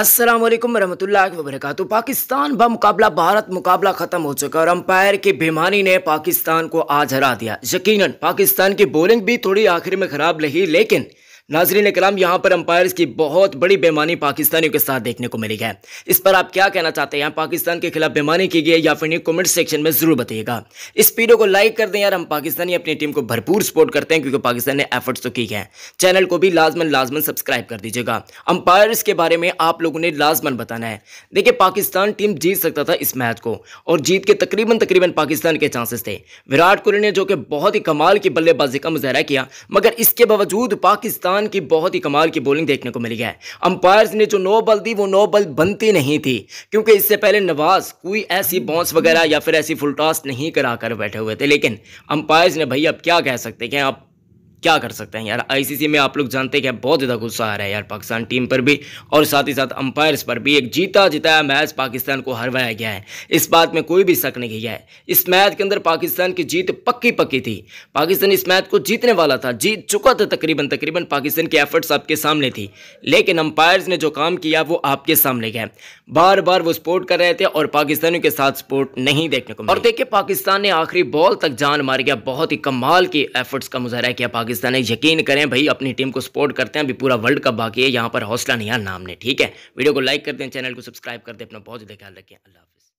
अस्सलाम वालेकुम रहमतुल्लाहि व बरकातुहू। पाकिस्तान मुकाबला भारत मुकाबला खत्म हो चुका और अंपायर की बेईमानी ने पाकिस्तान को आज हरा दिया। यकीनन पाकिस्तान की बॉलिंग भी थोड़ी आखिर में खराब रही, लेकिन नाजरीन कराम यहाँ पर अंपायर्स की बहुत बड़ी बेईमानी पाकिस्तानियों के साथ देखने को मिली है। इस पर आप क्या कहना चाहते हैं? पाकिस्तान के खिलाफ बेईमानी की गई या फिर नहीं, कमेंट सेक्शन में जरूर बताइएगा। इस वीडियो को लाइक कर दें यार, हम पाकिस्तानी अपनी टीम को भरपूर सपोर्ट करते हैं क्योंकि पाकिस्तान ने एफर्ट्स तो की है। चैनल को भी लाजमन सब्सक्राइब कर दीजिएगा। अंपायर्स के बारे में आप लोगों ने लाजमन बताना है। देखिए, पाकिस्तान टीम जीत सकता था इस मैच को और जीत के तकरीबन पाकिस्तान के चांसेस थे। विराट कोहली ने जो कि बहुत ही कमाल की बल्लेबाजी का मुजाहरा किया, मगर इसके बावजूद पाकिस्तान की बहुत ही कमाल की बॉलिंग देखने को मिली है। अंपायर्स ने जो 9 बॉल दी वो 9 बॉल बनती नहीं थी, क्योंकि इससे पहले नवाज कोई ऐसी बाउंस वगैरह या फिर ऐसी फुल टॉस नहीं करा कर बैठे हुए थे। लेकिन अंपायर्स ने, भाई अब क्या कह सकते हैं, आप क्या कर सकते हैं यार। आईसीसी में आप लोग जानते हैं कि बहुत ज़्यादा गुस्सा आ रहा है यार पाकिस्तान टीम पर भी और साथ ही साथ अंपायर्स पर भी। एक जीता जिताया मैच पाकिस्तान को हरवाया गया है, इस बात में कोई भी शक नहीं है। इस मैच के अंदर पाकिस्तान की जीत पक्की थी। पाकिस्तान इस मैच को जीतने वाला था, जीत चुका था तकरीबन पाकिस्तान की एफर्ट्स आपके सामने थी, लेकिन अंपायर्स ने जो काम किया वो आपके सामने गया। बार बार वो सपोर्ट कर रहे थे और पाकिस्तानियों के साथ सपोर्ट नहीं देखने को मिला। और देखिए, पाकिस्तान ने आखिरी बॉल तक जान मार गया, बहुत ही कमाल की एफर्ट्स का मुजाहरा किया पाकिस्तान ने। यकीन करें भाई, अपनी टीम को सपोर्ट करते हैं, अभी पूरा वर्ल्ड कप बाकी है, यहाँ पर हौसला नहीं है नाम ने। ठीक है, वीडियो को लाइक कर दें, चैनल को सब्सक्राइब कर दें, अपना बहुत ज़्यादा ख्याल रखें। अल्लाह हाफिज़।